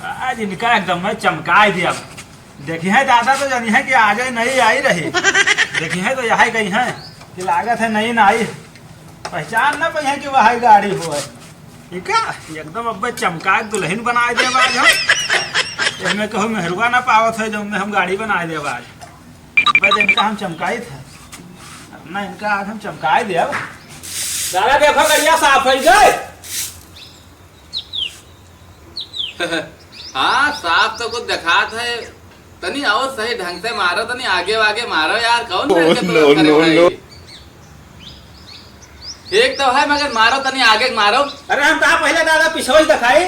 आज इनका एकदम में चमका दिया। देखी है दादा तो जानी है कि आज नहीं आई रही। देखी है तो यहाँ गई है कि लागत है नहीं आई, पहचान ना पाई है कि वह गाड़ी हो है। ठीक है एकदम अब चमका दुल्हन बना दे आज हम। इसमें कहूँ मेहरुआ ना पावत है जो हम गाड़ी बना दे आज। बस इनका हम चमकाई थे ना, इनका आज हम चमकाए दे। अब दादा देखो गलिया साफ है गए। हाँ साफ तो कुछ दिखात है, तनी और सही ढंग से मारो, तनी आगे वागे मारो यार। कौन नो ठीक तो है मगर मारो, तनी आगे मारो। अरे हम कहा पहले दादा पिछोल दिखाई।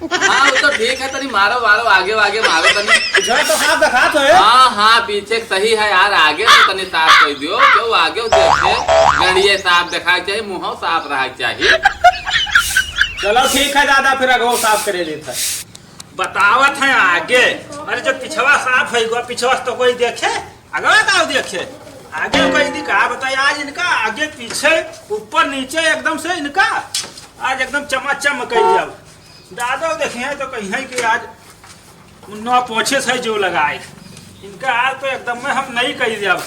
हाँ वो तो ठीक है, तनी मारो मारो आगे वागे मारो तनी। पिछोल तो साफ दिखा तो है। हाँ हाँ पीछे सही है यार, आगे तो तनी साफ कर दियो। क्यों आगे देखे गड़िए साफ दिखा चाहिए, मुँह साफ रहा चाहिए। चलो ठीक है दादा, फिर अगो साफ करे देता बतावत है आगे। अरे जब पिछवा साफ है गो, पिछवा तो कोई देखे अगवा बताओ देखे आगे कोई दिखा बताइए। आज इनका आगे पीछे ऊपर नीचे एकदम से इनका आज एकदम चमाचम कही जाओ। दादा देखे हैं तो कहीं है कि आज नौ पोछे से जो लगाए इनका आज तो एकदम में हम नहीं कही जाओ।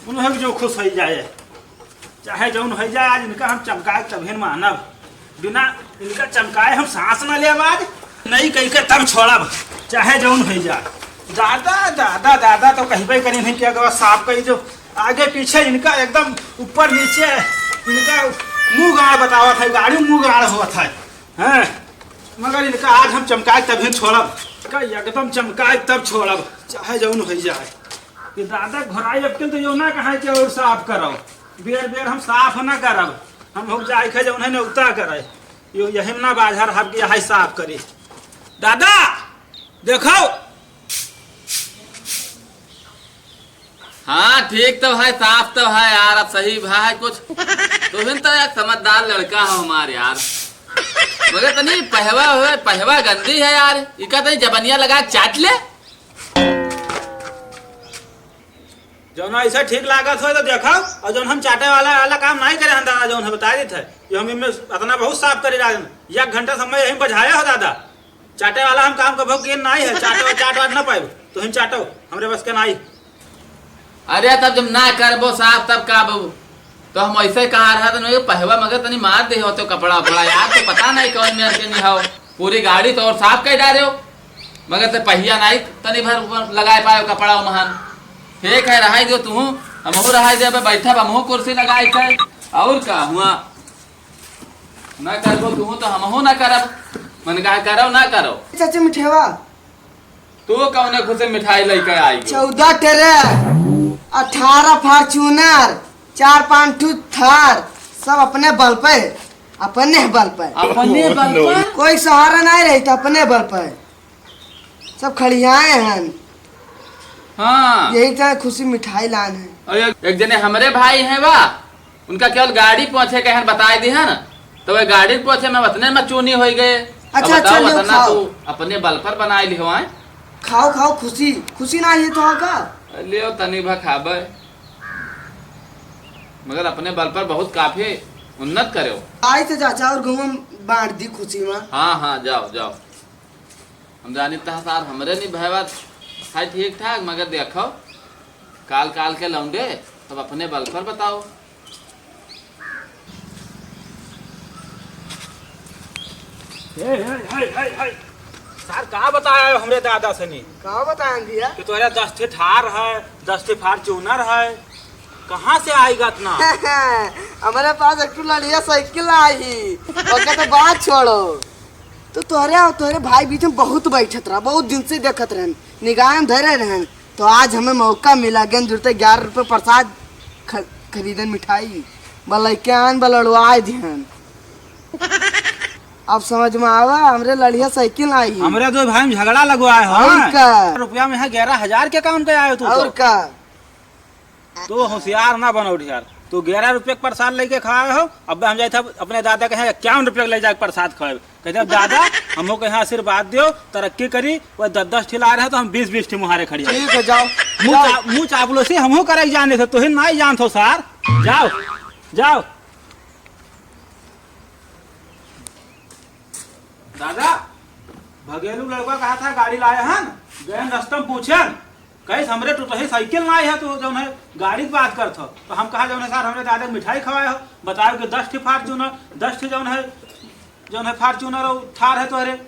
उन्हें जो खुश हो जाए चाहे जो हो जाए, आज इनका हम चमकाए तभी मानब। बिना इनका चमकाए हम सांस न ले, आज नहीं कही के तब छोड़ब चाहे जौन हो जाए। दादा दादा दादा तो कहीं करी नहीं किया गया साफ कही जो आगे पीछे इनका एकदम ऊपर नीचे इनका मुंह गाड़ बतावा था, गाड़ी मुंह गाड़ हुआ था हैं। मगर इनका आज हम चमकाए तभी छोड़ब, एकदम चमकाए तब छोड़ब चाहे जौन हो जाए। कि दादा घोराई अब तो यो ना कहा कि और साफ करो, बेर बेर हम साफ ना करब। हम हो जाए खे जौन है ना उता करे यो यही ना बाजार हम यहाँ साफ करी। दादा देखो। हाँ ठीक तो है, साफ तो है यार, अब सही है कुछ तो फिर तो यार समझदार लड़का है हमारे यार। मगर तनी पहवा गंदी है यार, इका तनी जबनिया लगा चाट ले। जौन ऐसा ठीक लागत हो तो देखो, और जौन हम चाटे वाला काम नहीं करे हम दादा, जौन हम बता देते ये हम इनमें इतना बहुत साफ करे राजन। 1 घंटा समय यही बजाया हो दादा। चाटे वाला हम काम कभो के नहीं है, चाट वाट ना पाए तो हम चाटो हमरे बस के नहीं। अरे तब जब ना करबो साफ तब का बहू तो हम ऐसे कहा रहा था पहवा, मगर तनी मार दे हो तो कपड़ा उपड़ा यार, तो पता नहीं कौन मेरे के नहीं हो। पूरी गाड़ी तो और साफ कर डाले हो, मगर तो पहिया नहीं तनी भर लगाए पाए कपड़ा महान। ठीक है रहा दो तू, हमहू रहा दे बैठा हमहू कुर्सी लगाए थे और का हुआ ना करबो तू तो हमहू ना करब। मन कहा करो ना करो। चाचा मिठेवा तू कौन खुद मिठाई लेकर आई? 14 टेरे 18 फॉर्च्यूनर 4-5 ठू थार, सब अपने बल पे अपने बल पे कोई सहारा नहीं रही तो अपने बल पे सब खड़ियाए हैं। हाँ यही तो खुशी मिठाई लान है। और एक जने हमारे भाई हैं बा, उनका केवल गाड़ी पहुंचे के बताए दी है ना, तो वह गाड़ी पहुंचे में उतने में चूनी हो गए। अच्छा अच्छा लो खाओ, तू अपने बल पर बनाए लिहो है। खाओ खाओ, खुशी खुशी ना है तो का लियो तनी भा खाबे, मगर अपने बल पर बहुत काफी उन्नत करो। आई तो चाचा और गाँव में बांट दी खुशी में। हाँ हाँ जाओ जाओ, हम जानी तहसार हमरे नहीं भैया है ठीक ठाक, मगर देखो काल काल के लौंडे तब अपने बल पर बताओ। सर कहा बताया हमरे दादा से नहीं कहा बताएं दिया कि तुम्हारा 10 ठे थार है 10 ठे फॉर्च्यूनर है, कहाँ से आएगा इतना? हमारे पास एक लड़िया साइकिल आई, ओके तो बात छोड़ो। तो तोहरे भाई बीच में बहुत बैठत रहा, बहुत दिन से देखत रहन, निगाह में धरे रहन। तो आज हमें मौका मिला गेंद जुड़ते 11 रुपये प्रसाद खरीदन मिठाई बल के आन बलड़वाए ध्यान। अब समझ में आवा हमरे लड़िया साइकिल आई। हमरे दो भाई में झगड़ा लगवाए हो रुपया में है 11,000 के काम के आयो तू और का तो होशियार ना बनो यार। तू 11 रुपये के प्रसाद लेके खाए हो। अब हम जाए थे अपने दादा के 51 रुपये ले जाके प्रसाद खाए, कहते दादा हमको के यहाँ आशीर्वाद दियो तरक्की करी। वो 10-10 ठिला रहे तो हम 20-20 ठे मुहारे खड़ी। ठीक है जाओ, मुँह चापलो से हमको करे जाने थे, तुहे नहीं जानते सार। जाओ जाओ दादा भगेलू लड़का कहा था गाड़ी लाए हैं, गए रास्ते में पूछन कहीं हमरे टूटही साइकिल ना आई है, तो जो है गाड़ी की बात करत हो। तो हम कहा जो है सर हमने दादा मिठाई खवाए हो, बताओ कि 10 फॉर्च्यूनर 10 जो है फॉर्च्यूनर और थार है तोहरे,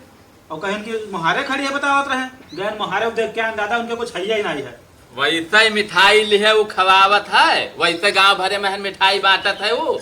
और कहीं की मुहारे खड़ी है बतावत रहे। गए मुहारे देख के आए दादा, उनके कुछ है ही नहीं है। वैसे ही मिठाई लिहे वो खवावत है, वैसे गांव भरे में मिठाई बांटत है वो।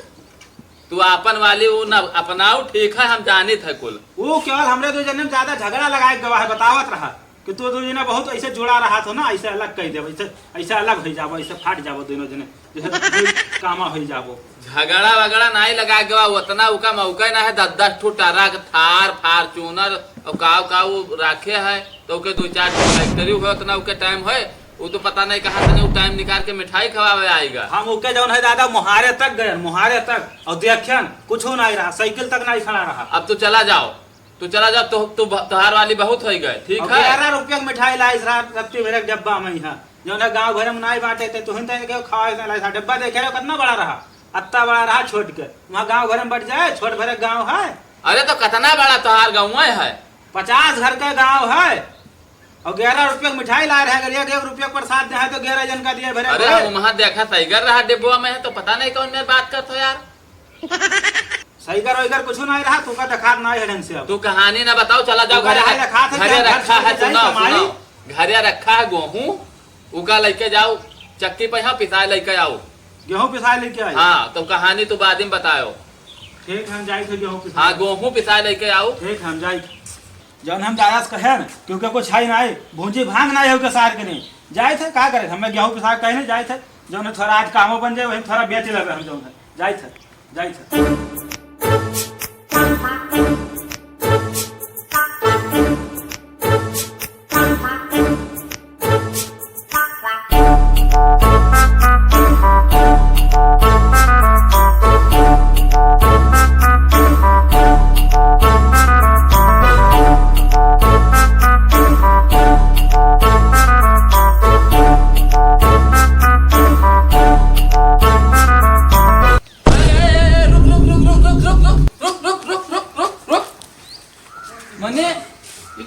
तू अपन वाली वो न अपनाऊ, ठीक है हम जानी थे कुल। वो केवल हमरे दो जने में ज्यादा झगड़ा लगाए गवाह बतावत रहा कि तू दो जने बहुत ऐसे जुड़ा रहा था ना, ऐसे अलग कह दे, ऐसे अलग हो जाबो, ऐसे फाट जाबो दोनों जने, जैसे कामा हो जाबो। झगड़ा वगड़ा नहीं लगा के उतना उका मौका ना है। 10 ठो ट्रक थार फॉर्च्यूनर और काव रखे है, तो उके 2-4 फैक्ट्री हुए उतना उके टाइम है, वो तो पता नहीं कहाँ से वो टाइम निकाल के मिठाई खवावे आएगा। हम उके जौन है दादा मुहारे तक गए, मुहारे तक, और देखियन कुछ नहीं रहा, साइकिल तक नहीं खड़ा रहा। अब तो चला जाओ तो तुहार वाली बहुत हो गए, ठीक है। 11 रुपया की मिठाई लाई रत्ती भरे डब्बा में यहाँ जो है गाँव भरे में नहीं बांटे थे, तुहिन तो खावा डब्बा देखे रहे कितना बड़ा रहा, अत्ता बड़ा रहा छोट के, वहाँ गाँव भरे में बढ़ जाए, छोट भरे गाँव है। अरे तो कितना बड़ा तुहार गाँव है, 50 घर का गाँव है, और 11 रुपया की मिठाई ला रहे हैं। 1 रुपया प्रसाद दे तो 11 जन का दिए भरे। अरे हम वहाँ देखा टाइगर रहा डिब्बा में है, तो पता नहीं कौन में बात करते हो यार। साइगर वाइगर कुछ नहीं रहा, तू का दिखा नहीं है ढंग से। अब तू कहानी ना बताओ, चला जाओ। घरे रखा है, सुनो घरे रखा है गेहूँ, उका लेके जाओ चक्की पे, यहाँ पिसाए लेके आओ। गेहूँ पिसाए लेके आए? हाँ, तो कहानी तो बाद में बताओ। ठीक है हम जाए थे गेहूँ पिसाए। हाँ, गेहूँ पिसाए लेके आओ। ठीक हम जाए, जौन हम दादा से कहे न क्योंकि कुछ है नहीं, भूंजी भांग नहीं हो सार के नहीं जाए थे, का करे हमें गेहूँ पिसा कहने जाए थे, जो है थोड़ा आज कामों बन जाए वही थोड़ा बेच लगे हम, जो है जाए थे।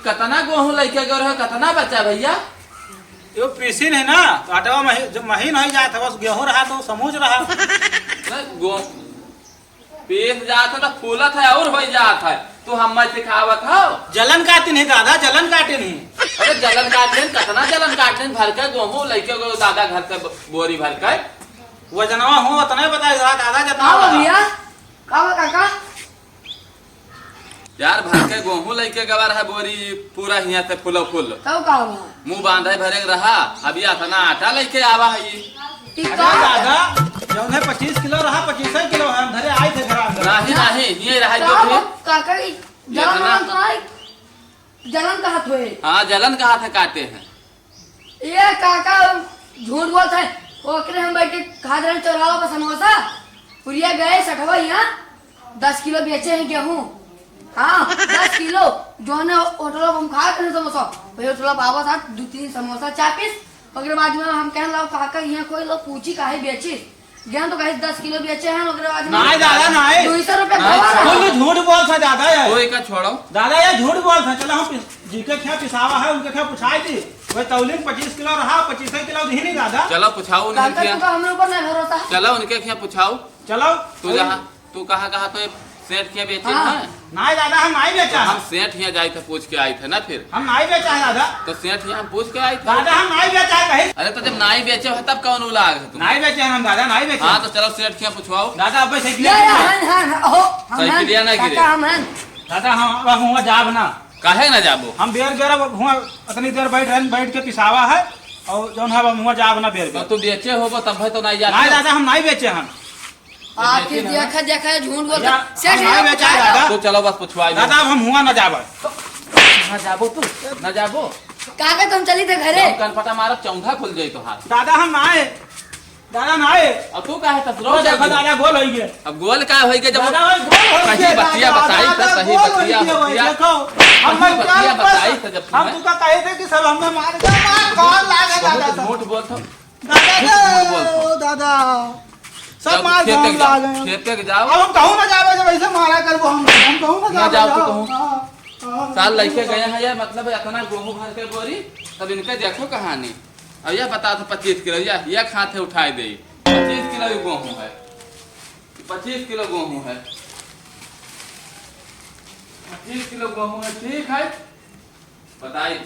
कतना गेहूँ लेके गए रहे, कतना बचा भैया? यो पीसिन है ना, तो आटवा जब महीन हो जाता बस गेहूँ रहा तो समूच रहा। पीस जाता तो फूलत है और हो जाता है, तू हम सिखावत हो। जलन काटे नहीं दादा, जलन काटे नहीं। अरे जलन काटने कतना जलन काटने भर के गेहूँ लेके गए दादा घर से बोरी भर के। वजनवा हो उतना बताए दादा जितना भैया काका यार भर के गेहूँ लेके गवा रहा बोरी पूरा हिया से फूलो फूल, मुंह बांधे भरे रहा। अभी इतना आटा लेके आवा है दादा, जो है 25 किलो रहा, 25 किलो हम धरे आए थे घर। नहीं ये रहा जो थे काका जलन कहा थे। हाँ जलन कहा था काटे हैं ये काका झूठ बोलते हैं। ओकरे हम बैठ के खा रहे चौराहा पर समोसा, पुरिया गए सठवा यहाँ 10 किलो बेचे हैं गेहूँ। हाँ 10 किलो जो है होटल हम खा रहे समोसा, भाई होटल बाबा साथ 2-3 समोसा 4 पीस। ओकरे बाद में हम कहने लगा काका यहाँ कोई लोग पूछी काहे बेची गेहूँ, तो कहे 10 किलो बेचे हैं। ओकरे बाद में नहीं दादा नहीं 200 रुपया झूठ बोल था दादा यार, कोई का छोड़ो दादा यार झूठ बोल था। चलो हम जिके क्या पिसावा है उनके क्या पूछाई थी, वही तौलीन 25 किलो रहा, 25 किलो दी नहीं दादा। चलो पूछाओ उनके, हमें ऊपर नहीं भरोसा। चलो उनके क्या पूछाओ। चलो तू कहाँ तो सेठ क्या बेचे हाँ। हैं? नहीं दादा हम नहीं बेचा, हम सेठ यहाँ जाए थे पूछ के आए थे ना, फिर हम नहीं बेचा है दादा। तो सेठ यहाँ पूछ के आए थे दादा हम नहीं बेचा है कहीं। अरे तो जब नाई बेचे हो तब कौन उलाग है तुम? नहीं बेचे हम दादा, नहीं बेचे। हाँ तो चलो सेठ क्या पूछवाओ दादा अब साइकिलिया ना गिरे। दादा हम हुआ जाब ना, काहे ना जाबो? हम बेर गेर हुआ इतनी देर बैठ के पिसावा है, और जो है हुआ जाब ना बेर तो तू बेचे होगा तब भाई तो नहीं जाते। नहीं दादा हम नहीं बेचे हम। आखिर देखा झूठ बोलता नहीं बेचा है दादा। तो चलो बस पूछवाई दादा हम हुआ ना जाब, ना जाबो तू ना जाबो। काका तुम चली थे घरे, कनपटा मारब चौंधा खुल जाई तो हाथ। दादा हम आए, दादा ना आए। अब तू काहे तब रोज देखो दादा गोल होई गए। अब गोल का होई के जब दादा गोल होई सही बतिया बताई तो सही बतिया देखो हम बतिया बताई तो जब हम तुका कहे थे कि सब हमने मार के कौन लागे दादा। झूठ बोलतो दादा सब मार कौन लागे। खेत के जाओ। अब हम कहूं ना जावे जब ऐसे मारा करबो हम कहूं ना जाओ जाओ तू कहूं। साल लड़के गए हैं यार, मतलब इतना गेहूं भर के बोरी। तब इनके देखो कहानी। अब यह बता था 25 किलो, यह खाते उठाए दे। 25 किलो गेहूं है, 25 किलो गेहूं है, 25 किलो गेहूं है। ठीक है, बताइए।